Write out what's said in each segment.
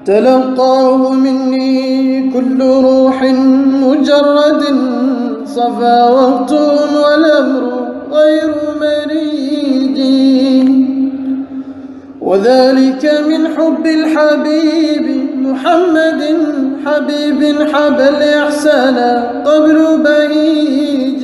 تلقاه مني كل روح مجرد صفا وقت والأمر غير مريج، وذلك من حب الحبيب محمد حبيب حب الإحسان قبل بهيج.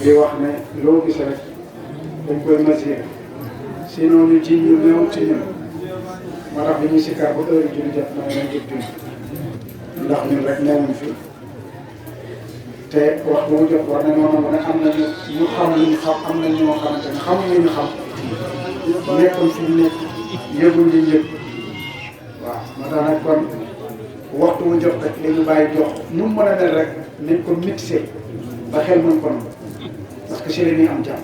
di wax ne loo gis rek dañ koy mesurer sinon ñu ji ñu néew ci ñun moo tax bi ñuy sikkar ba heure julli jot na nañ jëg julli ndax ñun rek newuñ fi te waxtu bu jot war nañoo nangu ne am nañu ñu xam li ñu xam am nañ ñoo xamante ne xamuñ li ñu xam nekkoon fi ñu nekk yëguñ li ñu yëg waaw moo tax nag kon waxtu bu jot rek li ñu bàyyi jox nu mu mën a mel rek nañ ko mixé ba xel mën ko nangu parce que si la ñuy am jàmm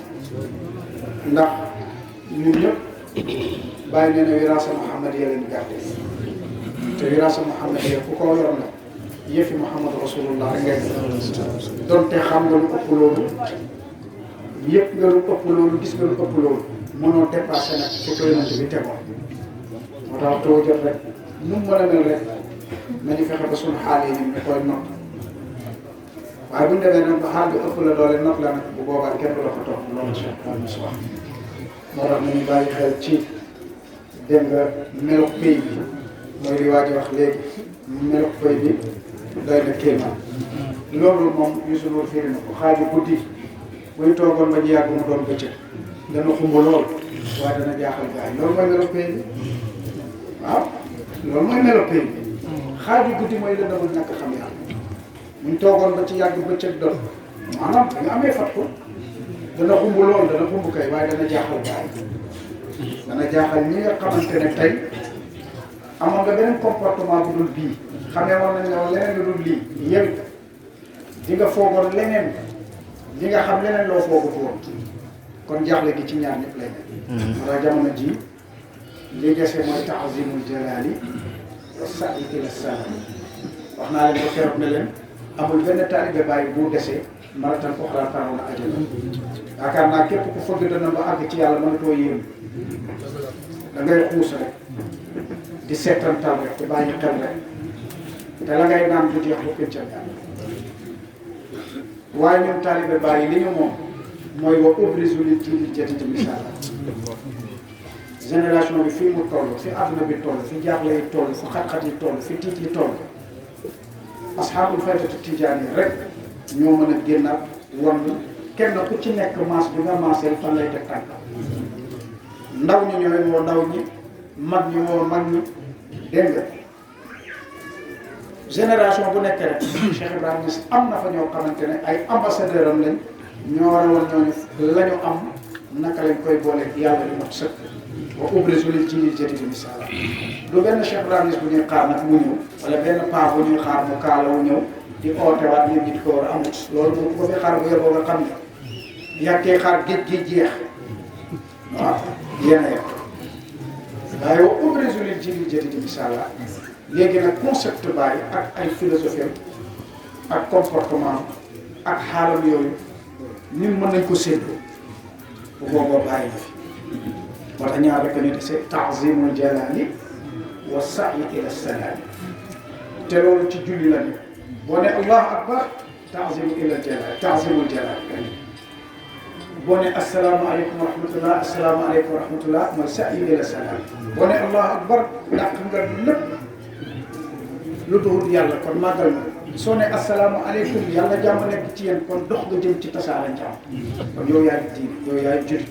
ndax ñun ñëpp bàyyi nee na wiraasa Muhammad ya leen gàtte te wiraasa Muhammad ya ku ko yor na yëfi Muhammad rasulullah rek ngay donte xam nga lu ëpp loolu yëpp nga lu ëpp loolu gis nga lu ëpp loolu mënoo dépassé nag fi ko yonent bi tegoon moo tax too jot rek nu mu mën a mel rek nañu fexe ba suñu xaal yi ñu koy not waaye bu ñu demee nag ba xaal bi ëpp la doole not la nag bu boobaa kenn du la ko topp loolu Cheikh Mouhamed Sow moo tax nañu bàyyi xel ci dégg nga melo pays bi mooy li waa ji wax léegi melo pays bi doy na kéemaan loolu moom Youssou Ndour firi na ko xaaju guddi buy toogoon ba ñu yàgg mu doon bëccëg dana xumb lool waaye dana jaaxal gars yi loolu mooy melo pays bi waaw loolu mooy melo pays bi xaaju guddi mooy la demul ñàkk xam yàlla buñ toogoon ba ci yàgg bëccëg doon maanaam dañu amee fat ko dana xumb lool dana xumb kay waaye dana jaaxal gaay dana jaaxal ñi nga xamante ne tey amoon nga beneen comportement bu dul bii xamee woon nañ ne woon leneen lu dul lii yow di nga foogoon leneen di nga xam leneen loo foogut woon kon jaaxle gi ci ñaar ñëpp lay nekk. wala jamono ji li dese mooy taazimul jalaali wa sa'i ila salaam wax naa leen ba keroog ne leen amul benn taalibe bàyyi bu desee maratan ko xalaat taroon na ajana yaakaar naa képp ku fëgg dana ba àgg ci yàlla mënatoo yéem da ngay xuus rek di seetantal rek te bàyyi xel rek te la ngay naan du jeex bu këncam yàlla waaye ñun taalibe bàyyi li ñu moom mooy wa ubrizu li jiilil jadiid misaal génération bi fii mu toll fi àdduna bi toll fi jaaxle yi toll fi xat-xat yi toll fi tiit yi toll asxaabul faydatu tijaan yi rek ñoo mën a génnaat wan kenn ku ci nekk maas bi nga maaseel fan lay teg tànk ndaw ñi ñooy woo ndaw ñi mag ñi woo mag ñi dégg nga génération bu nekk rek Cheikh Ibrahima Niass am na fa ñoo xamante ne ay ambassadeur am lañ ñoo war a woon ñooñu la ñu am naka lañ koy booleeg yàlla di mot sëkk wa ubrizu lil jiilil jadiid misaal du benn Cheikh Ibrahima Niass bu ñuy xaar nag mu ñëw wala benn paa bu ñuy xaar mu kaala wu ñëw di ootewaat nit ñi di ko war a amut loolu moom ko fi xaar bu yeboo nga xam ne yàggee xaar géej gi jeex waaw yéen a yegg waaye wa ubrizu lil jiilil jadiid misaal léegi nag concept Baye ak ay philosophie ak comportement ak xaalam yooyu ñun mën nañ ko séddoo bu boobaa bàyyi na fi moo tax ñaar rek a nit c'est ta'zimul jalaali wa sa'i ila salaam te loolu ci julli la ni boo ne allahu akbar ta'zimu ila jalaali ta'zimul jalaali boo ne asalaamaaleykum wa rahmatullah asalaamaaleykum wa rahmatullah mooy sa'i ila salaam boo ne allahu akbar dàq nga lépp lu dul yàlla kon màggal na soo ne asalaamaaleykum yàlla jàmm nekk ci yéen kon dox nga jëm ci tasaare jàmm kon yow yaay diine yow yaay jurit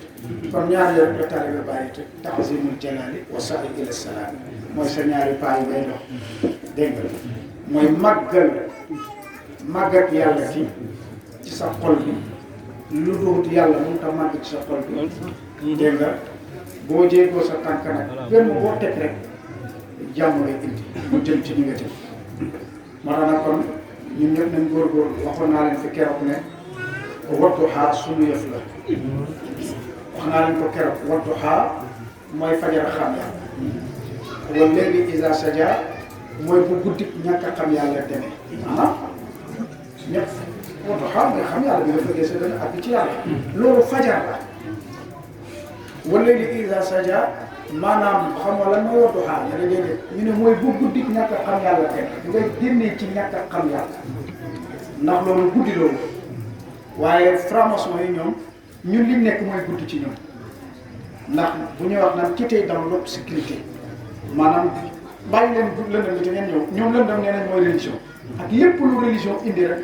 kon ñaar yooyu la taalibe bàyyi te ta'zimul jalaali wa sa'i ila salaam mooy sa ñaari paa yi ngay dox dégg nga mooy màggat yàlla ci sa xol bi lu dul yàlla mënut a màgg ci sa xol bi dégg nga boo jéegoo sa tànk nag benn boo teg rek jàmm lay indi mu jëm ci ñi nga jëm moo tax nag kon ñun ñëpp nañ góorgóorlu waxoon naa leen fi keroog ne Wadduha suñu yëf la wax naa leen ko keroog Wadduha mooy fajar xam yàlla wal layli iza saja mooy bu guddi ñàkk a xam yàlla demee maanaam ñëpp Wadduha mooy xam yàlla bi nga fëggee sa gën a àgg ci yàlla loolu fajar la wal layli iza saja maanaam xam nga lan mooy Wadduha nga ne déedéet ñu ne mooy bu guddi ñàkk a xam yàlla teg nga génnee ci ñàkk a xam yàlla ndax loolu guddi loolu waaye franc-maçon yi ñoom ñun liñ nekk mooy guddi ci ñoom ndax bu ñuy wax naan quitter dans l'obscurité maanaam bàyyi leen lëndëm bi te ngeen ñëw ñoom lëndëm nee nañ mooy religion ak lépp lu religion indi rek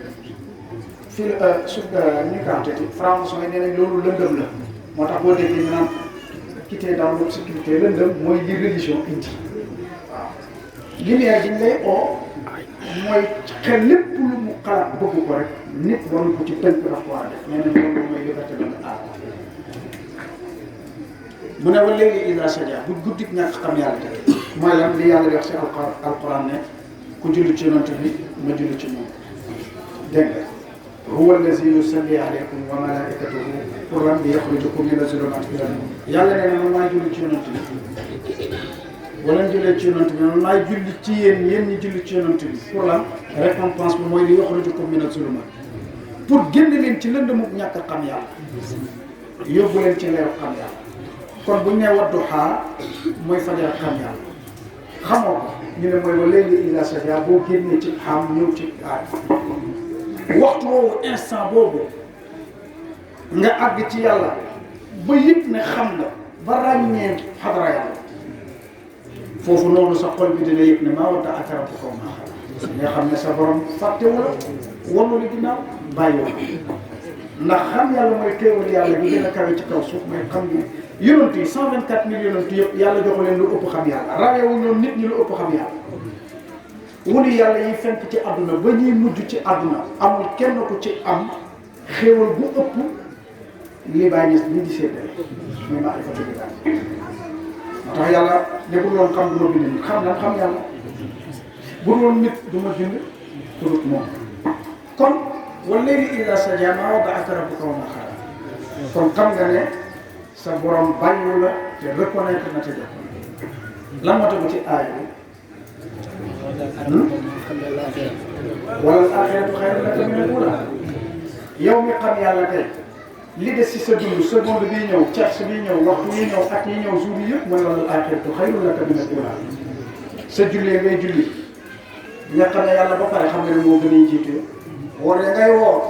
fii suuf ñu kaatati franc-maçon yi nee nañ loolu lëndëm la moo tax boo déggee ñu naan quitter dans l'obscurité lëndëm mooy li religion indi waaw lumière bi ñu lay oo mooy xel lépp lu mu xalaat bëgg ko rek nit waru ko ci tënk daf ko war a def nee nañ loolu mooy liberté de l'âme mu ne wa léegi iza saja bu guddi ñàkk xam yàlla te mooy lan li yàlla di wax ci alquran ne ku julli ci yonent bi ma julli ci ñoom dégg nga huwa allazi yusalli alaykum wa malaikatuhu pour lan bi yaxrujukum mina zulumati ila nur yàlla nee na man maay julli ci yonent bi wala jullee ci yonent bi man maay julli ci yéen ñi julli ci yonent bi pour lan récompense bi mooy li yaxrujukum mina zulumati pour génn leen ci lëndëmu ñàkk a xam yàlla yóbbu leen ci leeru xam yàlla kon bu ñu nee Wadduha mooy fajar xam yàlla xamoo ko ñu ne mooy wa layli iza saja boo génnee ci xam ñëw ci aay waxtu woowu instant boobu nga àgg ci yàlla ba yëg ne xam nga ba ràññee xadara yàlla foofu noonu sa xol bi dina yëg ne maa wadda ak rabbuka wa maa xalaa nga xam ne sa borom fàtte wala wanu li ginnaaw bàyyi ndax xam yàlla mooy teewal yàlla bi gën a kawe ci kaw suuf mooy xam ne yonent yi 124 000 yonent yëpp yàlla joxu leen lu ëpp xam yàlla rawewu ñoom nit ñi lu ëpp xam yàlla wuli yàlla yi fenk ci àdduna ba ñuy mujj ci àdduna amul kenn ku ci am xéewal bu ëpp lii bàyyi gis lii di séddale muy maarifatu billaahi moo tax yàlla nekkul woon xam du ma bind nit xam yàlla bu dul nit du ma bind turut moom kon wal-layli izaa sajaa maa wadda'aka rabbuka wa maa qalaa kon xam nga ne sa borom bàyyiwu la te reconnaître na te def lan moo tax ci aaya bi wala al-aaxiratu xayrun laka mina al-uulaa yow mi xam yàlla tey li des ci sa dund seconde bii ñëw cerce bii ñëw waxtu bii ñëw at yi ñëw jour yi yëpp mooy wala al-aaxiratu xayrun laka mina al-uulaa sa jullee ngay julli nga xam ne yàlla ba pare xam nga ne moo gën a jiitu woor ya ngay woor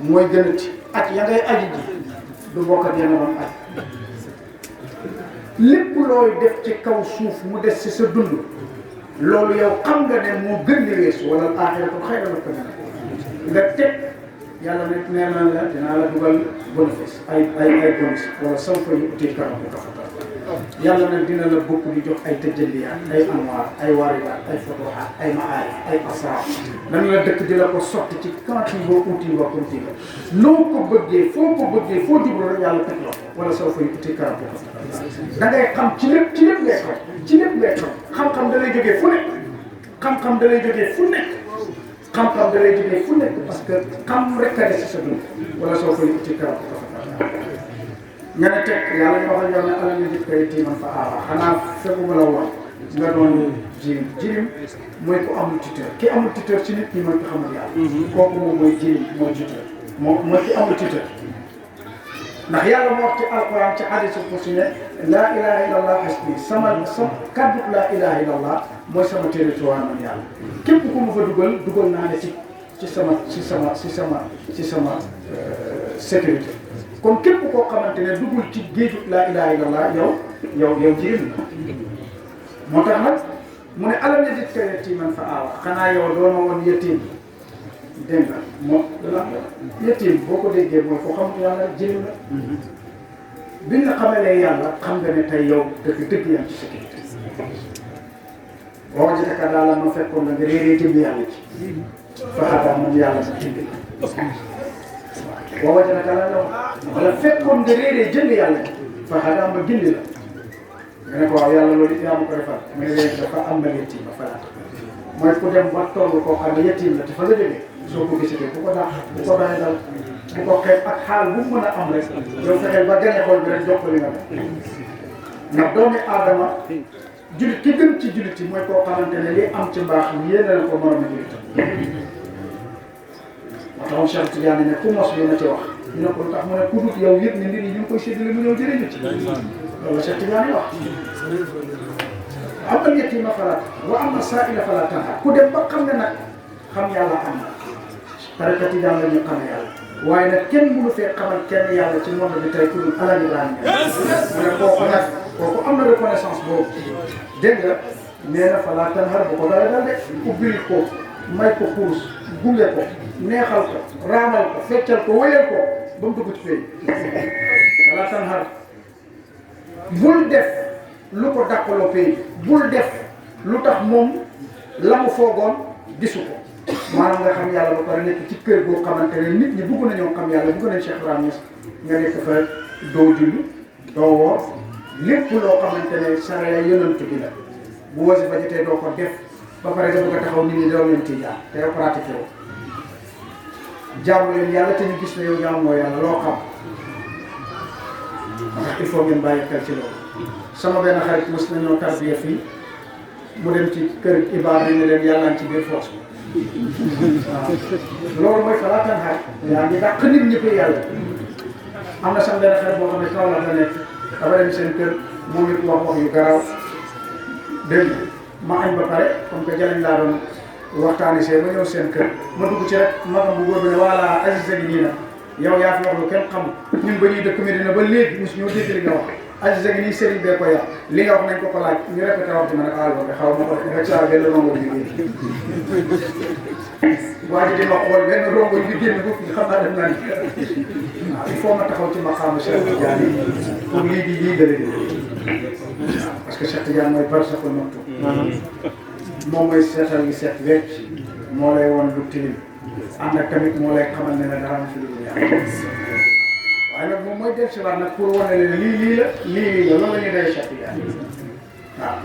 mooy gënati at ya ngay aji ji du bokk ak yenn woon at lépp looy def ci kaw suuf mu des ci sa dund loolu yow xam nga ne moo gën di weesu wala aaxiratu xayrun laka mina al-uulaa nga teg yàlla ne nee na la dinaa la dugal bénéfice ay bonus wala sawfa yu'tika rabbuka fatardaa yàlla nag dina la bokk di jox ay tajalliyaat ay anwaar ay waaridaat ay futuhaat ay maarif ay asraar dana la dëkk di la ko sotti ci kantin boo uti wa kunti la noo ko bëggee foo jublu rek yàlla teg la wala sawfa yu'tika rabbuka fatardaa da ngay xam ci lépp ngay xam xam-xam da lay jógee fu nekk xam-xam da lay jógee fu nekk xam-xam da lay jógee fu nekk parce que xam rek a des ci sa dund wala sawfa yu'tika rabbuka fatardaa nga ne teg yàlla ñu waxal yow ne alam yajidka yatiiman fa aawaa xanaa fekk mu la woon nga doon jirim mooy ku amul tuteur ki amul tuteur ci nit ñi mooy ki xamul yàlla kooku moom mooy jirim mooy tuteur mooy ki amul tuteur ndax yàlla moo wax ci alquran ci hadiisul qudsi ne laa ilaha illallah hasbi sama kaddu laa ilaha illallah mooy sama territoire man yàlla képp ku ma fa dugal naa ne ci sama sécurité kon képp koo xamante ne dugul ci géeju laa ilaha illallah yow jirim la moo tax nag mu ne alam yajidka yatiiman fa aawaa xanaa yow doona woon yatiim dégg nga moom yatiim boo ko déggee mooy ko xamante yàlla jirim la biñ la xamalee yàlla xam nga ne tey yow dëgg yaa ngi ci sécurité boo wajadaka daal ma fekkoon la nga réeree jëm yàlla ci fa hadaa man yàlla sa gindi la boo wajadaka la wala fekkoon nga réeree jënd yàlla fa hadaa ma gindi la nga ne ko waaw yàlla loolu yaa ma ko defal mu ne leen dafa am na yatiim ba falaat mooy ku dem ba toll koo xam ne yatiim la te fa la jógee soo ko gisatee bu ko daax bu ko bàyyi dal bu ko xeeb ak xaal bu mu mën a am rek yow fexeel ba gane xool bi rek jox ko li nga def ndax doomi aadama jullit ki gën ci jullit yi mooy koo xamante ne li am ci mbaax yéene ko moroom a jullitam moo taxoon Cheikh Tidiane ne ku mos bi na ci wax ñu ne ko tax mu ne ku dut yow yëpp ne mbir yi ñu ngi koy séddale mu ñëw jëriñu ci loolu Cheikh Tidiane wax am na yatiima falaa wa amma saa'ila falaa tanhar ku dem ba xam ne nag xam yàlla am na tariqa Tidiane la ñu xam yàlla waaye nag kenn mënu fee xamal kenn yàlla ci monde bi tey ku dul Alaaji Ibrahima mu ne kooku nag kooku am na reconnaissance boobu dégg nga nee na falaa tanhar bu ko dara dal de ubbil ko may ko puus gunge ko neexal ko raamal ko feccal ko wéyal ko ba mu dugg ci fay falaa tanhar bul def lu ko dàqaloo pay bul def lu tax moom la mu foogoon gisu ko maanaam nga xam yàlla ba pare nekk ci kër boo xamante ne nit ñi bëgg nañoo xam yàlla bëgg nañ Cheikh Ibrahima Niass nga nekk fa doo julli doo woor lépp loo xamante ne sariya yonent bi la bu wasifa jotee doo ko def ba pare nga bëgg a taxaw nit ñi doo leen ci jaar te yow pratiqué woo jaamu leen yàlla te ñu gis ne yow jaamoo yàlla loo xam ndax il faut ngeen bàyyi xel ci loolu sama benn xarit mos nañoo tarbiya fii mu dem ci kër ibaar ne leen yàlla ci biir force waaw loolu mooy falaa tanhar yaa ngi dàq nit ñi ko yàlla am na sama benn xarit boo xam ne kaw la nekk dafa dem seen kër moom it wax yu garaaw dégg ma añ ba pare comme que jaleñ laa doon waxtaani see ba ñëw seen kër ma dugg ci rek magam bu góor bi ne voilà Aziz gi nii nag yow yaa fi wax lu kenn xamul ñun ba ñuy dëkk Medina ba léegi mosu ñoo dégg li nga wax Aziz gi nii Serigne bee ko yàq li nga wax nañ ko laaj ñu répété wax ci ma ne xaaral ba xaw ma ko nga caa benn rongo bi génn waa ji di ma xool benn rongo bi génn bu xam naa dem naa ni waaw il faut ma taxaw ci maqaamu Cheikh Tidiane pour lii di dale parce que Cheikh Tidiane mooy barsaqul maktum moom mooy seetal gi seet wecc moo lay won lu tilim ànd ak tamit moo lay xamal ne ne dara fi lu yàlla mooy del si waat nag pour wane leen lii la loolu la ñuy day Cheikh Tidiane waaw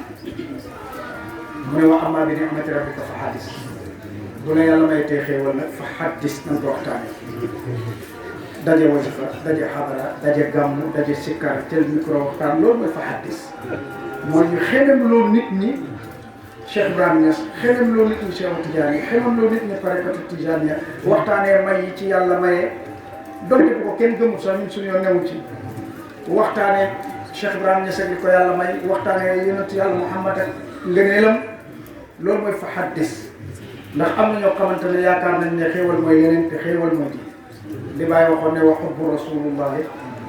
mu ne wax amaa bi ni amati rabbika fa xaddis bu la yàlla may tey xéewal nag fa xaddis nañ ko waxtaane daje wasifa daje xabara daje gàmmu daje sikkar tel micro waxtaan loolu mooy fa xaddis mooy ñu xelam loolu nit ñi Cheikh Ibrahima Niass xelam loolu nit ñi Cheikh Tidiane xelam loolu nit ñi tarikatu Tidiane waxtaanee may yi ci yàlla mayee donte bu ko kenn gëmul sax ñun suñu yoon newul ci waxtaanee Cheikh Ibrahima Niass li ko yàlla may waxtaanee yonent yàlla Muhammad ak ngëneelam loolu mooy fa xaddis ndax am na ñoo xamante ne yaakaar nañ ne xéewal mooy leneen te xéewal mooy li Baay waxoon ne wa hubbu rasulillahi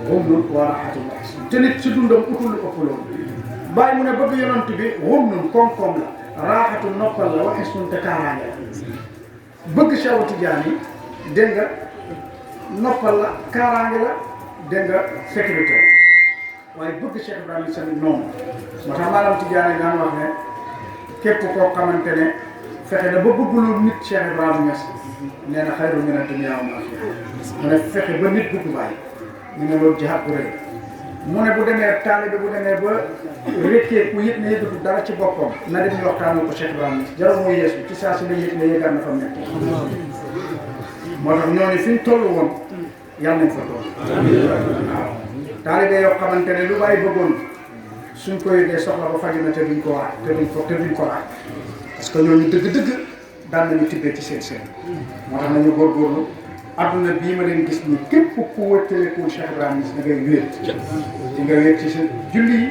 humnun wa rahatun te nit si dundam utul lu ëpp loolu Baay mu ne bëgg yonent bi humnun koom-koom la raxatu noppal la waxi sun te kaaraange la bëgg Cheikh Tidiane yi dégg nga noppal la kaaraange la dégg nga sécurité waaye bëgg Cheikh Ibrahima seen noonu moo tax maanaam Tidiane yi daan wax ne képp koo xamante ne fexe na ba bëgguloo nit Cheikh Ibrahima Niass nee na xayru mina dunya wa maa fiihaa mu ne fexe ba nit bëgg Baay ñu ne loolu jihaad bu rëy mu ne bu demee taalibe bu demee ba rékkee ku yëg ne yëgatu dara ci boppam na dem ñu waxtaanal ko Cheikh Ibrahima Niass jarul mooy yeesu ci saa si la yëg ne yëgaat na fa mu nekk moo tax ñooñu fi ñu toll woon yàlla nañ fa toll waaw taalibe yoo xamante ne lu Baay bëggoon suñ ko yëgee soxla ba faju na te duñ ko waaj te duñ ko waaj parce que ñooñu dëgg-dëgg daan nañu tibbee ci seen moo tax nañu góorgóorlu adduna bii ma leen gis nii képp ku wëttaleekul Cheikh Ibrahima Niass da ngay wéet di nga wéet ci sa julli yi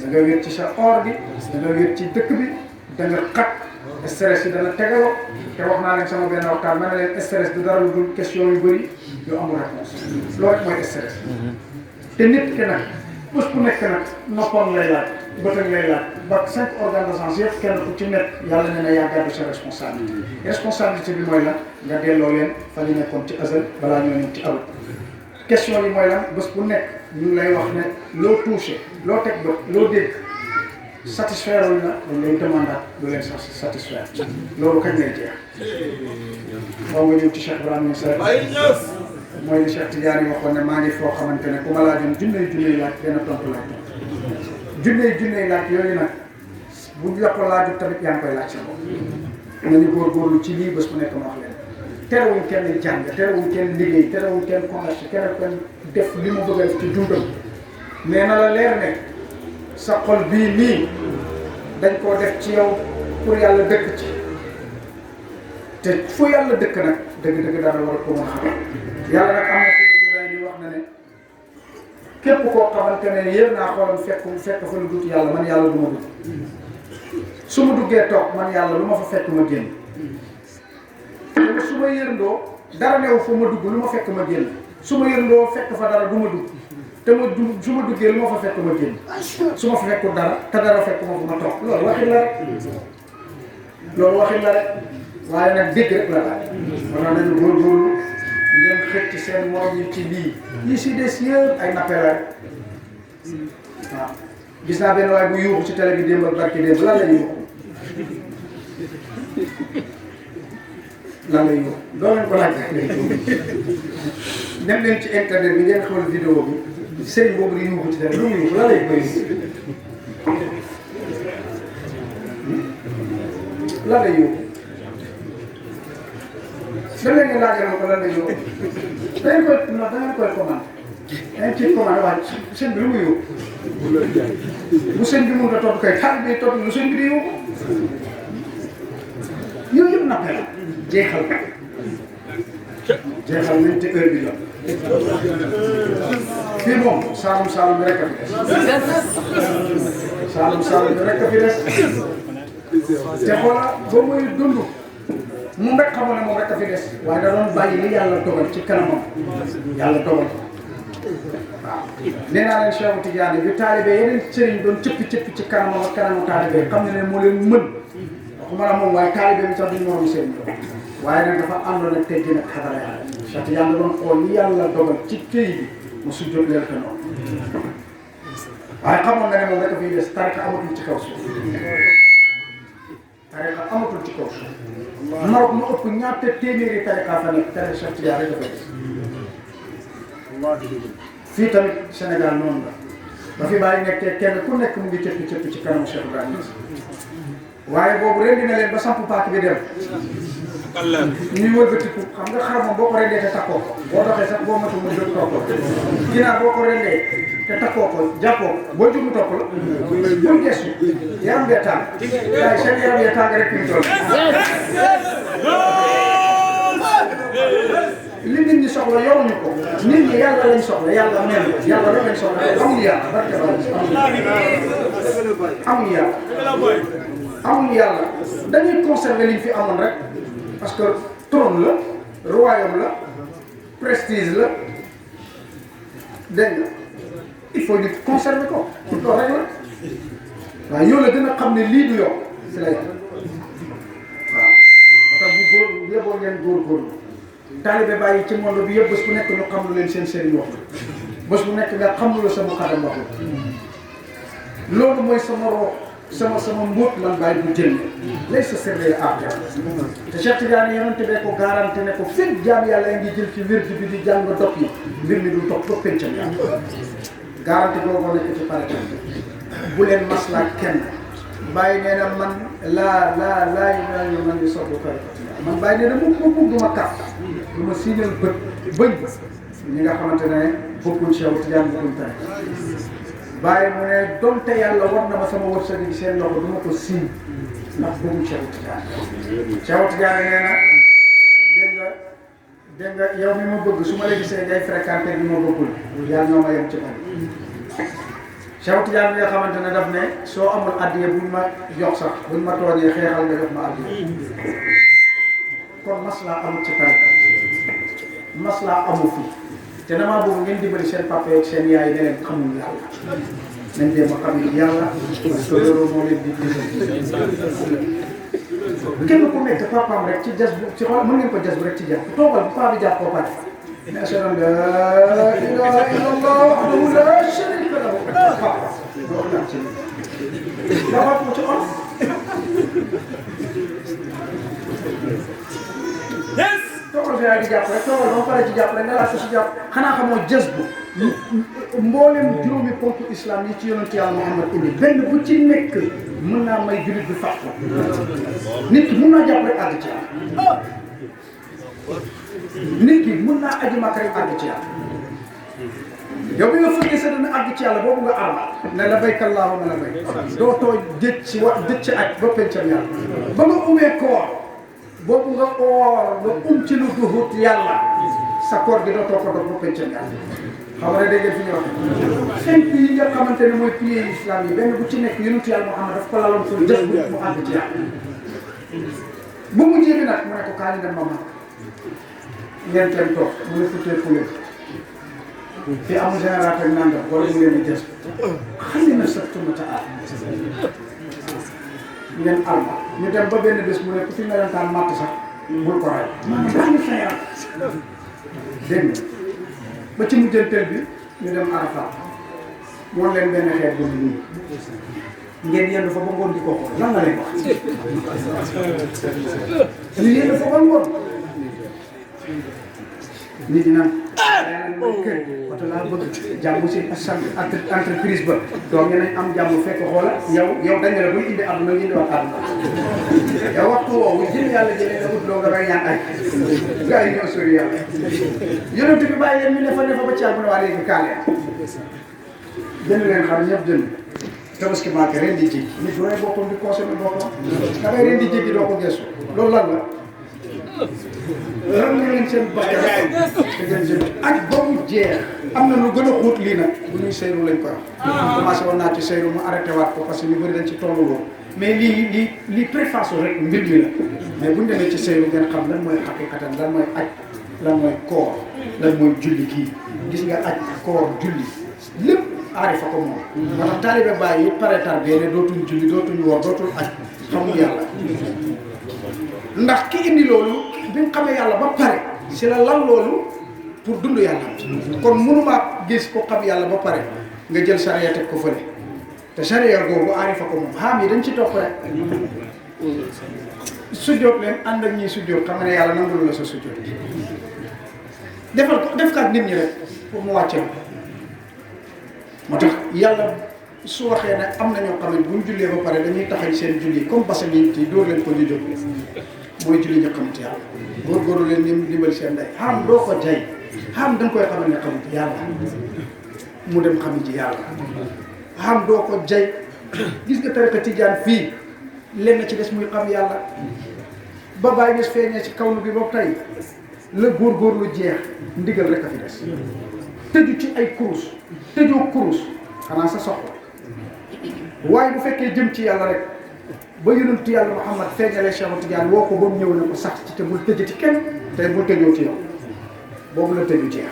da nga wéet ci sa or bi da nga wéet ci dëkk bi da nga xat stress yi dana tegaloo te wax naa leen sama benn waxtaan ma ne leen stress du dara lu dul question yu bëri yu amul réponse loolu rek mooy stress te nit ki nag bés bu nekk nag noppam lay laaj bëtëg lay laaj ba 5 organes de sens yëpp kenn ku ci nekk yàlla ne na yaa gàddu sa responsabilité bi mooy lan nga delloo leen fa ñu nekkoon ci azal balaa ñoo ñëw ci awal question yi mooy lan bés bu nekk ñu lay wax ne loo touché loo teg bët loo dégg satisfaire wuñ la dañ lay demandaat lu leen satisfaire loolu kañ lay jeex moo nga ñëw ci Cheikh Ibrahima Niass mooy li Cheikh Tidiane yi waxoon ne maa ngi foo xamante ne ku ma laajoon junney laaj benn tontu laaj junney laaj yooyu nag bu la ko laajut tamit yaa ngi koy laaj sa bopp nañu góorgóorlu ci lii bés bu nekk ma wax leen terewuñ kenn jàng terewuñ kenn liggéey terewuñ kenn commerce kenn def li mu bëgg a def ci dundam mais na la leer ne sa xol bii nii dañ koo def ci yow pour yàlla dëkk ci te fu yàlla dëkk nag dëgg-dëgg dara war a ko mën a xam yàlla nag am na fi day di wax na ne képp koo xamante ne yéen naa xoolam fekk fa lu dut yàlla man yàlla du ma dugg su ma duggee toog man yàlla lu ma fa fekk ma génn te su ma yërndoo dara new fu ma dugg lu ma fekk ma génn su ma yërndoo fekk fa dara du ma dugg te su ma duggee lu ma fa fekk ma génn su ma fa fekkul dara te dara fekk ma fu ma toog loolu waxin la rek waaye nag dégg rek la laaj wala nañu góorgóorlu ngeen xëcc ci seen morom yi ci lii si des yëpp ay nappe la rek waaw gis naa benn waaye bu yuuxu ci télé bi démb ak barki démb lan la yuuxu doo leen ko laaj dem leen ci internet bi ngeen xool vidéo bi sëriñ boobu di yuuxu ci télé lu mu yuuxu lan lay koy lan lay yuuxu da ngeen laajal ko lan la yuuxu da ngeen koy commandé dañ ciy commandé waaye sëñ bi lu mu yóbbu bu sëñ bi mënut a topp kay taalibe bi topp lu sëñ bi di yóbbu yooyu yëpp nappe la jeexal nañ te heure bi jot fii moom Saalum bi rek a fi des Saalum bi rek a fi des te xoola ba muy dund moom rek xamoon ne moom rek a fi des waaye da doon bàyyi li yàlla dogal ci kanamam yàlla dogal ko waaw nee naa leen Cheikh Tidiane bi taalibe yeneen sëriñ doon cëppi ci kanamam ak kanamu taalibe xam ne ne moo leen mën waxuma la moom waaye taalibe bi sax duñ moroom sëriñ waaye nag dafa àndoon ak teggin ak xadara yàlla Cheikh Tidiane da doon xool li yàlla dogal ci këy bi mu sujjóot leen ko noonu waaye xamoon na ne moom rek a fiy des tariqa amatul ci kaw suuf tariqa amatul ci kaw suuf Maroc mu ëpp ñaata téeméeri tariqa fa nekk tariqa Cheikh Tidiane rek dafa des fii tamit Sénégal noonu la ba fi bàyyi nekkee kenn ku nekk mu ngi cëpp ci kanamu Cheikh Ibrahima waaye boobu rendi na leen ba samp paak bi dem ñuy wëlbatiku xam nga xar moom boo ko rendee te takkoo ko boo doxee sax boo matul mu jóg topp la ginnaaw boo ko rendee te takkoo ko jàppoo ko boo jóg mu topp la bul gestu yaram bee tàng waaye seen yaram bee tàng rek ñu toll li nit ñi soxla yoruñu ko nit ñi yàlla lañ soxla yàlla mel yàlla rek lañ soxla amul yàlla barke amul yàlla amul yàlla dañuy conserver liñ fi amoon rek parce que trône la royaume la prestige la dégg nga il faut ñu conserver ko loolu rek la waaw yow la gën a xam ne lii du yokk si lay waaw parce que bu góor yeboo ngeen góorgóorlu taalibe bàyyi ci monde bi yëpp bés bu nekk ñu xam lu leen seen sëriñ wax bés bu nekk nga xam lu sama xadam wax loolu mooy sama roo sama mbóot man bàyyi bu jël lay sa servir après te Cheikh Tidiane yonente bee ko garanti ne ko fekk jaam yàlla ngi jël ci wérdi bi di jàng dog yi mbir mi du toog ba pencam yàlla garanti boobu nekk ci pare bu leen maslaa kenn bàyyi nee na man laa yu man di soog koy man bàyyi nee na mu du ma kàpp du ma siinal bëñ ñi nga xamante ne bokkuñ Cheikh Tidiane bokkuñ tane bàyyi mu ne donte yàlla war na ma sama wërsëg gi seen loxo du ma ko siin ndax bokkuñ Cheikh Tidiane Cheikh Tidiane nee na dégg nga yow mi ma bëgg su ma la gisee ngay fréquenté bi ma bëggul yàlla ñoo ma yem ci man Cheikh Tidiane bi nga xamante ne daf ne soo amul addiya buñ ma jox sax buñ ma tooñee xeexal nga jox ma addiya kon maslaa amul ci tariqa maslaa amu fi te damaa bëgg ngeen dimbali seen papa ak seen yaay ne leen xamul yàlla nañ dem a xam yàlla parce que loolu moo leen di kenn ku nekk papaam rek ci jas bu ci xool mën ngeen ko jas bu rek ci jàpp toogal bu paa bi jàpp ko pare ne ashhadu an laa ilaaha illallah wahdahu laa shariika lahu papa doo xam ci dafa ko ci on toogal fi di jàpp rek toogal ba pare ci jàpp rek nga laa ko si jàpp xanaa xamoo jës bu mboolem juróomi ponk islam yi ci yonent yàlla Muhammad indi benn bu ci nekk mën naa may jullit bi fàq nit ki mën naa jàpp rek àgg ci yàlla nit ki mën naa aji Makka rek àgg ci yàlla yow bi nga fëggee sa dana àgg ci yàlla boobu nga arma ne la bayka Allahumma la bay doo too jëj ci ci aj ba pencam yàlla ba nga umee koor boobu nga oor nga ci lu duhut yàlla sa koor gi doo too ko dox ba pencam yàlla xam nga dégg fi ñu wax 5 yi nga xamante ne mooy piliers islam yi benn bu ci nekk yonent yàlla Muhammad daf ko laloon pour jëf bu mu àgg ci yàlla bu mu jébi nag mu ne ko kaay dem ma mag ngeen teen toog mu ne futtee fulee fii amul générateur nangam wala mu leen di jës xam ne na sa tumata aar ngeen arma ñu dem ba benn bés mu ne ku fi melentaan matt sax bul ko ray dañu fayal dégg nga ba ci mujjanteel bi ñu dem Arafat moon leen benn xeet bu nii ngeen yendu fa ba ngoon di ko xool lan la leen wax ñu yendu fa ba ngoon nit ñi naan kër oto laa bëgg jàmm si entreprise ba donc nañ am jàmm fekk xoola yow dañ la buy indi àdduna ñu indi wax àdduna yow waxtu woowu jëm yàlla jëlee nga ut loo nga bay ñaan ay gars yi ñoo sori yàlla yonent bi bàyyi leen ñu ne fa ba caag mu ne waa léegi kaalee jënd leen xam ñëpp jënd tabaski manqué ren di jéggi nit bu rey boppam di consommé boppam da ngay ren di jéggi doo ko gestu loolu lan la lan nga leen seen bakkan te gën jënd ak ba mu jeex am na lu gën a xóot lii nag bu ñuy seyru lañ koy wax commencé woon naa ci seyru mu arrêté waat ko parce que ñu bëri dañ ci tollu woon mais lii préface rek mbir mi la mais buñu demee ci seyru ngeen xam lan mooy xaqiqatan lan mooy aj lan mooy koor lan mooy julli kii gis nga aj koor julli lépp aarifa ko moom moo tax taalibe bàyyi pare tarbiyee ne dootuñ julli dootuñ woor dootul aj xamul yàlla ndax ki indi loolu bi nga xamee yàlla ba pare si la lan loolu pour dund yàlla kon mënumaa gis ko xam yàlla ba pare nga jël sariya teg ko fële te sariya googu aarifa ko moom xam yi dañ ci topp rek sujjoot leen ànd ak ñiy sujjoot xam nga ne yàlla nangul la sa sujjoot defal ko def ko ak nit ñi rek pour mu wàcce moo tax yàlla su waxee ne am na ñoo xam ne bu ñu jullee ba pare dañuy taxañ seen julli comme basa yi ci dóor leen ko ñu jóg mooy julli ñu xamante yàlla góorgóorlu leen ni dimbali seen ndey xam doo ko jay xam da nga koy xamal ne xamante yàlla mu dem xam ci yàlla xam doo ko jay gis nga tariqa tijaan fii lenn ci des muy xam yàlla ba bàyyi bés feeñee ci kaw bi boobu tey la góorgóorlu jeex ndigal rek a fi des tëju ci ay kurus tëjoo kurus xanaa sa soxla waaye bu fekkee jëm ci yàlla rek ba yonentu yàlla Muhammad feeñalee Cheikh Tidiane woo ko ba mu ñëw ne ko sax ci te bul tëjati kenn te bul tëjoo ci yow boobu la tëju jeex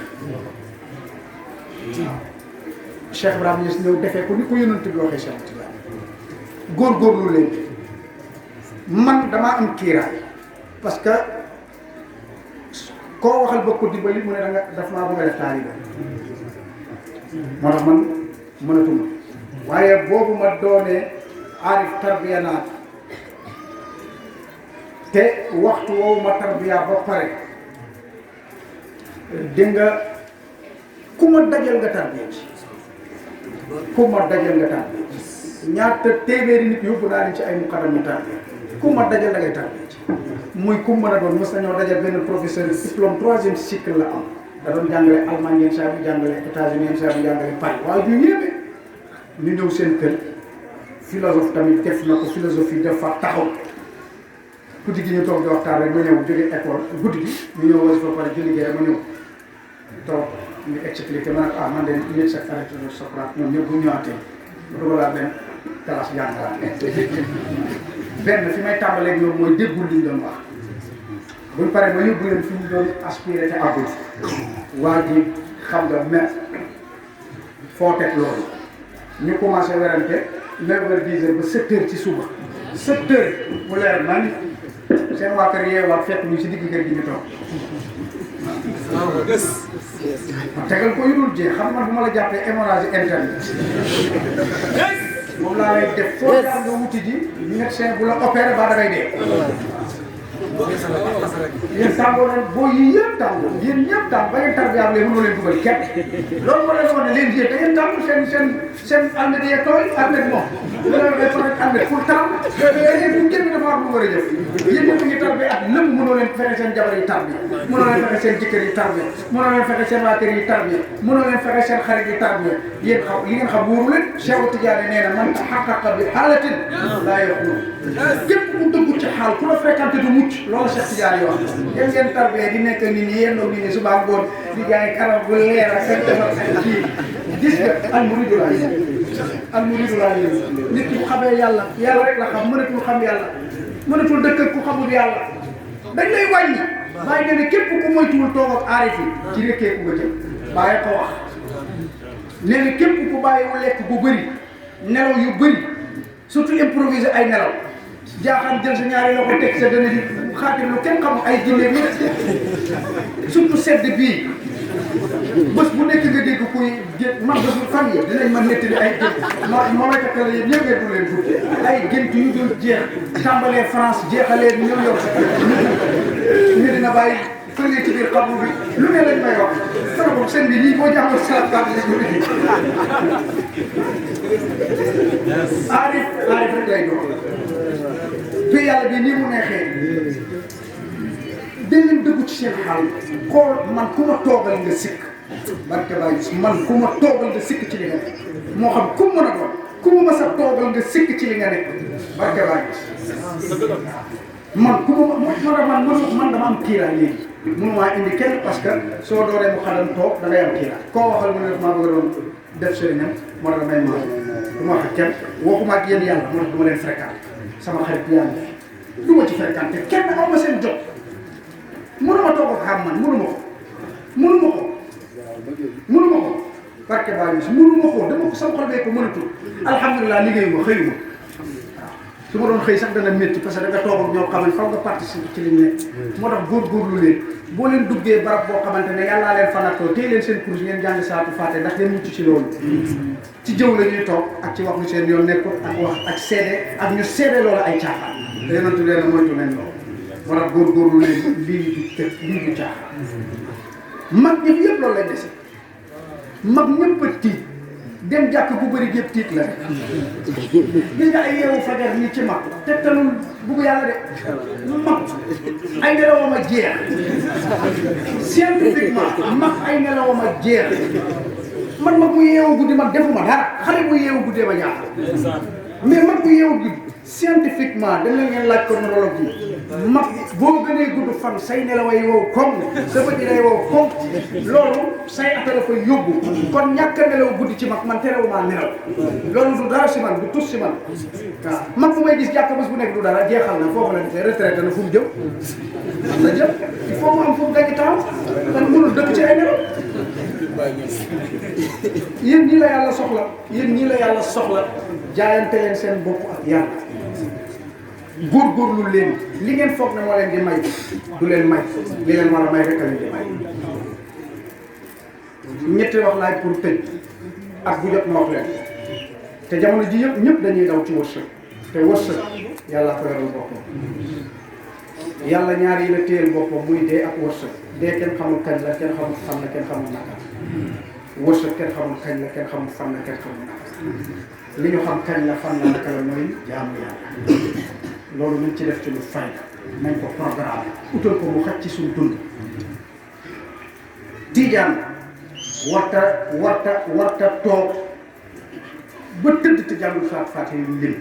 waaw Cheikh Ibrahima Niass ñëw defee ko ni ko yonent bi waxee Cheikh Tidiane góorgóorlu leen man damaa am kiiraay parce que koo waxal ba ko dimbali mu ne da nga daf maa bëgg a def taalibe moo tax man mënatuma waaye boobu ma doonee aarif tarbiya naa te waxtu woowu ma tarbiya ba pare di nga ku ma dajal nga tarbiya ci ku ma dajal nga tarbiya ci ñaata téeméeri nit yóbbu naa leen ci ay muqaddam ñu tarbiya ku ma dajal la ngay tarbiya ci muy ku mën a doon mos nañoo dajal benn professeur diplôme 3e cycle la am da doon jàngale Allemagne yenn saa bu jàngale États-Unis yenn saa bu jàngale Paris waaye du yéeme ñu ñëw seen kër philosophe tamit def na ko philosophie dafa taxaw guddi gi ñu toog di waxtaan rek ma ñëw jóge école guddi gi ñu ñëw wasi ba pare julli gi rek ma ñëw toog ñu expliqué ma ne ko man de yéeg sa arrêté de Socrate ñoom ñëpp bu ñëwaatee ma dugalaa benn classe jàngalaat benn fi may tàmbaleeg ñoom mooy déggul li ñu doon wax buñ paree ma yóbbu leen fi ñu doon aspiré te àggul waa ji xam nga mais foo teg loolu ñu commencé werante 9h 10h ba 7h ci suba 7h mu leer man seen waa kër yeewaat fekk ñu si digg kër gi ñu toog ma tegal ko yu dul jeex xam nga bu ma la jàppee hémorragie interne moom laa lay def foo jaar nga wuti ji médecin bu la opéré ba dangay dee yéen tàngoo leen boo yii yëpp tàngoo yéen ñëpp tàng ba ngeen tarbiyaam leen mënoo leen dugal kenn loolu moo leen wax ne leen yéen da ngeen tàng seen almet yee tooy almet moom loolu day faral almet pour tàng yéen bu génn dafa war bu war a jëf yéen ñëpp ngi tarbi ak lépp mënoo leen fexe seen jabar yi tarbi mënoo leen fexe seen jëkkër yi tarbi mënoo leen fexe seen waa kër yi tarbi mënoo leen fexe seen xarit yi tarbi yéen xam li ngeen xam wóoru leen Cheikh Tidiane nee na man taxaqaqa bi xaalatin laa yaxlu képp ku dëggu ci xaal ku la fréquenté du mucc loolu Cheikh Tidiane yi wax yéen ngeen tarbiyee di nekk nit ñi yéen nit ñi suba ngoon di jaay kanam bu leer ak seen defar kii gis nga almuridu laa yéen almuridu laa yéen nit ki bu xamee yàlla yàlla rek la xam mënatul xam yàlla mënatul dëkk ku xamul yàlla dañ lay wàññi bàyyi nga ne képp ku moytuwul toog ak aarif yi ci rekkee ku nga jëm bàyyi ko wax nee na képp ku bàyyiwul lekk bu bëri nelaw yu bëri surtout improviser ay nelaw jaaxaan jël sa ñaari loxo teg sa dana di xaatir lu kenn xamul ay jinne surtout sedd bii bés bu nekk nga dégg kuy man bés bu fan yi dinañ ma nettali ay gént moo may takkal yéen ñëpp ngeen du leen gudde ay gént yu dul jeex tàmbalee France jeexalee New York ñu dina bàyyi fële ci biir xamu bi lu ne lañ may wax sama bopp seen bi lii boo jàngoon salaat la ko indi aarif rek lay doon fii yàlla bi nii mu neexee da ngeen dëggu ci seen xaal xool man ku ma toogal nga sikk barke Baye Niass man ku ma toogal nga sikk ci li nga nekk moo xam ku mu mën a doon ku mu mës a toogal nga sikk ci li nga nekk barke Baye Niass man ku man dama am kiiraay léegi mënumaa indi kenn parce que soo dooree mu xadam toog da ngay am kiiraay koo waxal mu ne maa bëgg a doon def sëriñam moo tax damay maa du ma wax ak kenn waxuma ak yéen yàlla moo tax du ma leen fréquenté sama xarit yàlla du ma ci fréquenté kenn aw ma seen jot mënuma toog ak xam man mënuma ko parce que bàyyi mënuma ko dama ko sama xol bee ko mënatul alhamdulilah liggéeyuma xëyuma su ma doon xëy sax dana métti parce que da nga toog ak ñoo xam ne faw nga participer ci li ñu nekk moo tax góorgóorlu leen boo leen duggee barab boo xamante ne yàllaa leen fanatoo téye leen seen course ngeen jàng saatu fàtte ndax ngeen mucc ci loolu ci jëw la ñuy toog ak ci wax lu seen yoon nekkul ak wax ak seede ak ñu seede loolu ay caaxaan te yonentu leen moytu leen loolu moo tax góorgóorlu leen lii du caaxaan mag ñëpp loolu lay dese mag ñëpp a tiit dem jàkk bu bëri gépp tiit la gis nga ay yeewu fajar nii ci mag tegtalul bugg yàlla de mag ay nelawam a jeex scientifiquement mag ay nelawam a jeex man mag mu yeewu guddi man defuma dara xale bu yeewu guddee ba jaaxal mais mag mu yeewu guddi scientifiquement dañ la ngeen laaj ko neurologue yi mag boo gënee gudd fan say nelaway wow koŋ sa bët yi day wow koŋ loolu say ata la koy yóbbu kon ñàkk a nelaw guddi ci mag man terewuma nelaw loolu du dara si man du tus si man waaw mag bu may gis jàkk bés bu nekk du dara jeexal na foofu la defee retraité na fu mu jëm la jëm il faut mu am fu mu gàncax taxaw man mënul dëkk ci ay nelaw yéen ñii la yàlla soxla yéen ñii la yàlla soxla jaayante leen seen bopp ak yàlla góorgóorlu leen li ngeen foog ne moo leen di may du leen may li leen war a may rek a leen di may ñetti wax laaj pour tëj ak bu jot ma wax leen te jamono ji yëpp ñëpp dañuy daw ci wërsëg te wërsëg yàlla ko yoral boppam yàlla ñaar yi la téyel boppam muy dee ak wërsëg dee kenn xamul kañ la kenn xamul fan la kenn xamul naka wërsëg kenn xamul kañ la kenn xamul fan la kenn xamul naka li ñu xam kañ la fan la naka la mooy jaamu yàlla loolu nañ ci def ci lu fay nañ ko programme utal ko mu xaj ci suñ dund Tijaan warta toog ba tëdd te jàngul faate yu lim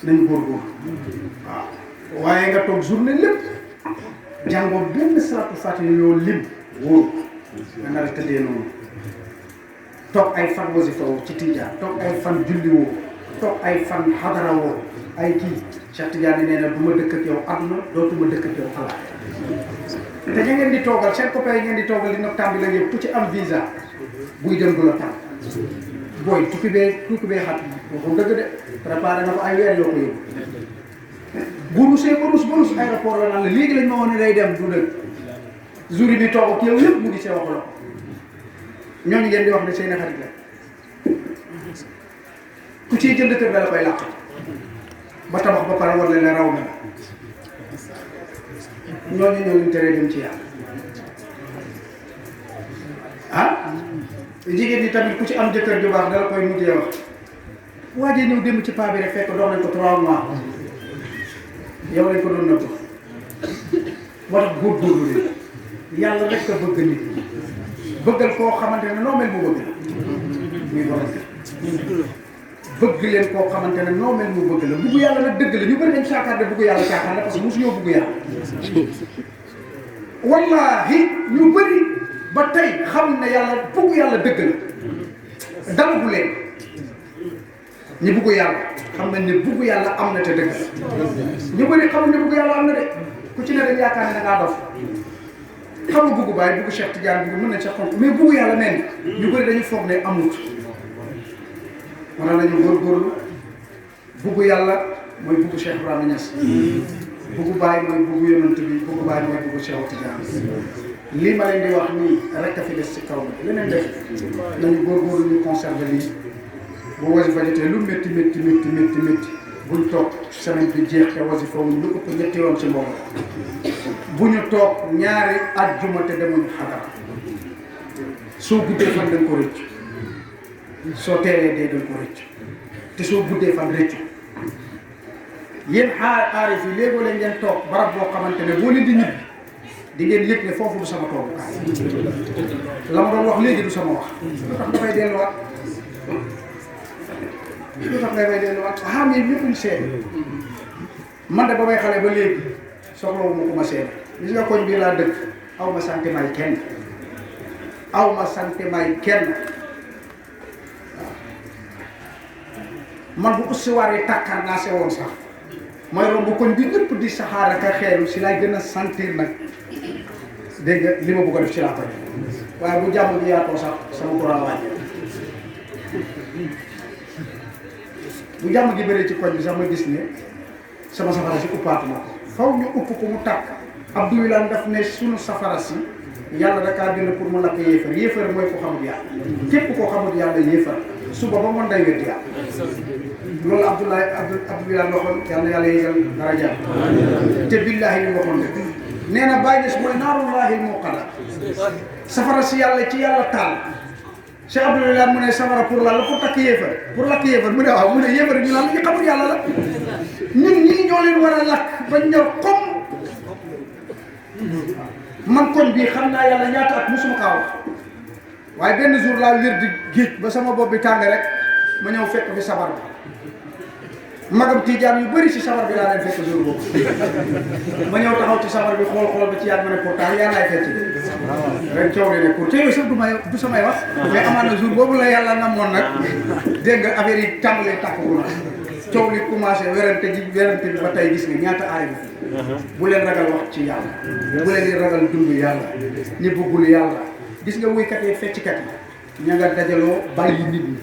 nañ góorgóorlu waaw waaye nga toog journée lépp jàngoo benn salaatu faate yoo lim wóor nga nar a tëddee noonu toog ay fan wasifa woo ci Tijaan toog ay fan julli woo toog ay fan xadara woo ay kii Cheikh Tidiane nee na du ma dëkk ak yow àdduna dootuma dëkk ak yow xalaat te ña ngeen di toogal seen copain yi ngeen di toogal li nga tàmbi la yëpp ku ci am visa buy dem du la tàmm booy tukki bee xat waxul dëgg de préparé na ko ay weer yoo ko yóbbu bu rusee ba rus aéroport la naan la léegi lañ ma woon ne day dem du dëgg jour yi bi toog ak yow yëpp mu ngi see wax la ñooñu ngeen di wax ne seen xarit la ku ciy jënd kër la koy làq ba tabax ba pare war leen la raw na ñooñu ñoo leen teree dem ci yàlla ah jigéen ñi tamit ku ci am jëkkër ju baax dala koy mujjee wax waa ji ñëw dem ci paa bi rek fekk dox nañ ko 3 mois yow lañ ko doon nëbb moo tax góorgóorlu leen yàlla rek a bëgg nit bëggal koo xamante ne noo mel mu bëgg la muy borom bëgg leen koo xamante ne noo mel mu bëgg la bugg yàlla nag dëgg la ñu bëri dañ saakaar de bugg yàlla caaxaan la parce que mosuñoo bugg yàlla wallahi ñu bëri ba tey xam ne yàlla bugg yàlla dëgg la dalagu leen ñi bugg yàlla xam nañ ne bugg yàlla am na te dëgg la ñu bëri xamul ne bugg yàlla am na de ku ci ne dañ yaakaar ne da ngaa dof xam nga bugg Baay bugg Cheikh Tidiane bugg mën nañ sax xam mais bugg yàlla mel ni ñu bëri dañu foog ne amut moo tax nañu góorgóorlu bugg yàlla mooy bugg Cheikh Ibrahima Niass bugg Baay mooy bugg yonent bi bugg Baay mooy bugg Cheikh Tidiane lii ma leen di wax nii rek a fi des ci kaw bi leneen def nañu góorgóorlu ñu conserver lii bu wasifa jotee lu métti buñ toog semaine bi jeex te wasifa wuñ lu ëpp ñetti yoon ci mbooloo bu ñu toog ñaari àjjuma te demuñu xadara soo guddee fan dañ ko rëcc soo teelee dee dañ ko rëcc te soo guddee fan rëcc yéen aarif yi léegoo leen ngeen toog barab boo xamante ne boo leen di ñibbi di ngeen yëg ne foofu du sama toogukaay la ma doon wax léegi du sama wax lu tax dafay delluwaat ah mais ñëpp ñu seede man de ba may xale ba léegi soxlawu ma ko ma seede gis nga koñ bii laa dëkk aw ma sant may kenn waaw man bu ustiwaar yi tàkkaar naa see woon sax mooy romb koñ bi ñëpp di saxaar ak xeeru si laay gën a sentir nag dégg nga li ma bëgg a def ci laa koy waaye bu jàmm bi yaatoo sax sama courant wàññi bu jàmm gi bëree ci koñ bi sax ma gis ne sama safara si uppaatu ma ko faw ñu upp ko mu tàkk Abdou Wilane daf ne sunu safara si yàlla da kaa bind pour mu lakk yéefar mooy ko xamul yàlla képp koo xamul yàlla yéefar suba ba moon day wedd yàlla loolu Abdou Wilane waxoon yàlla yàlla yéegal dara jàpp te billaahi li waxoon rek nee na bàyyi des mooy naarullahi muqada safara si yàlla ci yàlla taal Cheikh Abdoulaye mu ne safara pour lan la pour takk yéefar pour lakk yéefar mu ne waaw mu ne yéefar ñu lan la ñu xamul yàlla la ñun ñii ñoo leen war a lakk ba ñor comme man koñ bii xam naa yàlla ñaata at musuma kaa wax waaye benn jour laa wér di géej ba sama bopp bi tàng rek ma ñëw fekk fi sabar bi magam Tijaan yu bëri si sabar bi laa leen fekk jour boobu ma ñëw taxaw ci sabar bi xool ba ci yàgg ma ne pourtant yaa laay fekk rek coow li ne pour te yooyu sax du samay wax mais amaan na jour boobu la yàlla namoon nag dégg nga affaire yi tàmbalee tàkku na coow li commencé werante bi ba tey gis nga ñaata aay bu leen ragal wax ci yàlla bu leen ragal dund yàlla ñi bëggul yàlla gis nga wuykat yi fecckat yi ña nga dajaloo bàyyi nit ñi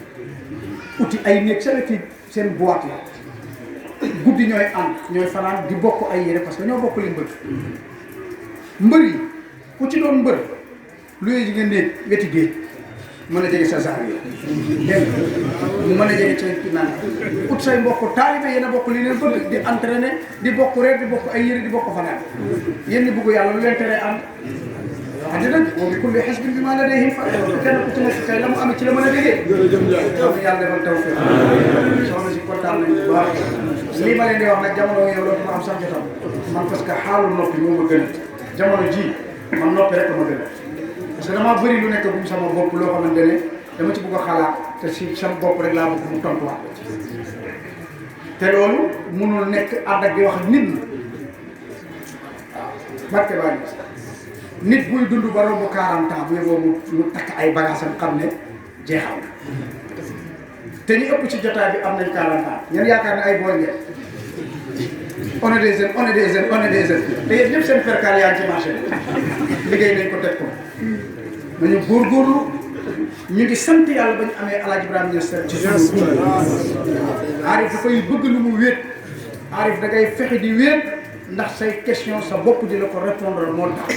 uti ay néeg seleti seen boîte la guddi ñooy ànd ñooy fanaan di bokk ay yére parce que ñoo bokk li mbër mbër yi ku ci doon mbër lu yee ji nga néeg weti géej mën a jege sa genre yi dégg mu mën a jege ci naan ut say mbokk taalibe yéen a bokk li leen bëgg di entraîner di bokk reer di bokk ay yére di bokk fanaan yéen ñi bëgg yàlla lu leen teree am wax dëgg wa bi kulli hizbin bimaa ladayhim farihun kenn ku ci nekk tey la mu amee ci la mën a déggee yàlla defal tawfiq soxna si kontaan nañ bu baax lii ma leen di wax nag jamono yow loolu ma am sax jotam man parce que xaalu noppi moo ma gën jamono ji man noppi rek ma gën parce que damaa bëri lu nekk bu sama bopp loo xamante ne dama ci bëgg a xalaat te si sama bopp rek laa bëgg mu tontuwaat te loolu mënul nekk ànd ak di wax nit ñi waaw barke baa nit buy dund ba romb 40 ans bu yeboo mu takk ay bagages am xam ne jeexal na te ñu ëpp ci jotaay bi am nañ 40 ans ñen yaakaar ne ay booy ngeen on est des jeunes on est des jeunes on est des jeunes te yéen ñëpp seen perkaal yaa ngi ci marché bi liggéey nañ ko teg ko nañu góorgóorlu ñu ngi sant yàlla ba ñu amee El Hadj Ibrahima Niass ci suñu aarif dafay bëgg lu mu wéet aarif da ngay fexe di wéet ndax say question sa bopp di la ko répondre moo tax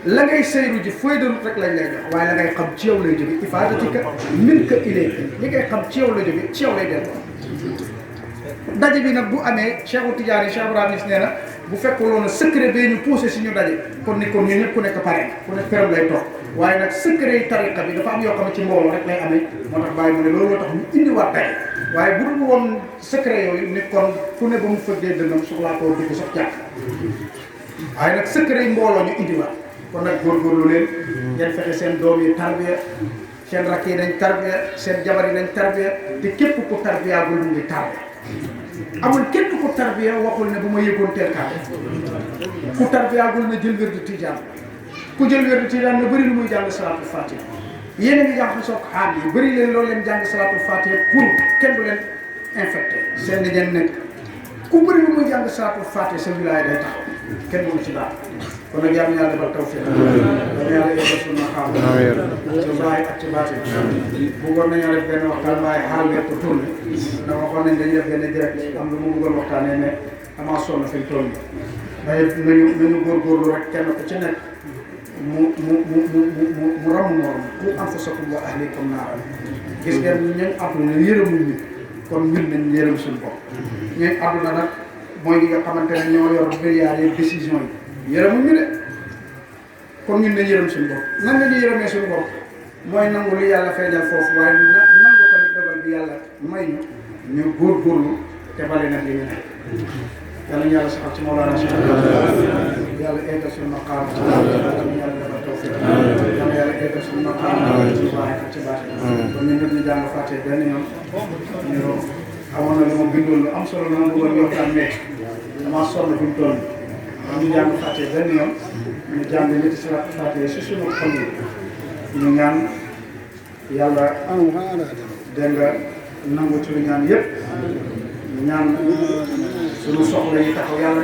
la ngay sayru ji feuille de route rek lañ lay jox waaye la ngay xam ci yow lay jóge ifaadatika min ka ilayka li ngay xam ci yow la jóge ci yow lay delloo daje bi nag bu amee Cheikh Tidiane Cheikh Ibrahima Niass nee na bu fekkuloon secret bee ñu poussé si ñu daje kon ni kon ñun ñëpp ku nekk pare ku nekk këram lay toog waaye nag secret yi tariqa bi dafa am yoo xam ne ci mbooloo rek lay amee moo tax bàyyi mu ne loolu moo tax ñu indiwaat daje waaye bu dul woon secret yooyu ni kon ku ne ba mu fëggee dënnam soxlaa koo dugg sax jàkk waaye nag secret yi mbooloo ñu indiwaat kon nag góorgóorlu leen ngeen fexe seen doom yi tarbiya seen rakk yi nañ tarbiya seen jabar yi nañ tarbiya te képp ku tarbiya bul mu ngi tarbiya amul kenn ku tarbiya waxul ne bu ma yëgoon teel kaa ku tarbiya gul na jël wér du tijaan ku jël wér du tijaan na bëri lu muy jàng salaatul fatiha yéen a ngi jàng soog xaal yi bëri leen loolu leen jàng salaatul fatiha pour kenn du leen infecté seen di ngeen nekk ku bëri lu muy jàng salaatul fatiha sa wilaaya day taxaw kenn mënu ci daal kon nag yàlla na yàlla defal tawfiq yàlla yàlla yebal suñu xam ci baay ak ci baati bëggoon nañoo def benn waxtaan waaye xaal nga ko tourné ndax waxoon nañ dañuy def benn direct am lu mu bëggoon waxtaanee mais amaa sonn fi mu toll nii nañu góorgóorlu rek kenn ku ci nekk mu ramu morom ku anfusakum wa ahlikum naaran gis ngeen ñooñ àdduna yërëmuñ ñu kon ñun nañ yërëm suñu bopp ñooñ àdduna nag mooy ñi nga xamante ne ñoo yor milliards yi décision yi yërëmuñ ñu de kon ñun nañ yërëm suñu bopp nan la ñuy yërëmee suñu bopp mooy nangu li yàlla feeñal foofu waaye nangu tamit dogal bi yàlla may ñu góorgóorlu te bale nag li ñu nekk yàlla ñu yàlla saxal ci Mawlana Cheikh yàlla eggal suñu maqaam yàlla ñu yàlla defal tawfiq yàlla yàlla eggal suñu maqaam ci baax ak ci baax kon ñun ñëpp ñu jàng fàtte benn yoon ñu amoon na lu ma bindoon lu am solo lu ma bëggoon waxtaan mais damaa sonn fi mu toll ñu jàng fàtte benn yoon ñu jàng ñetti salaatu fàtte si suñu xol yi ñu ñaan yàlla dégg nga nangu ci lu ñaan yëpp ñaan suñu soxla yi taxaw yàlla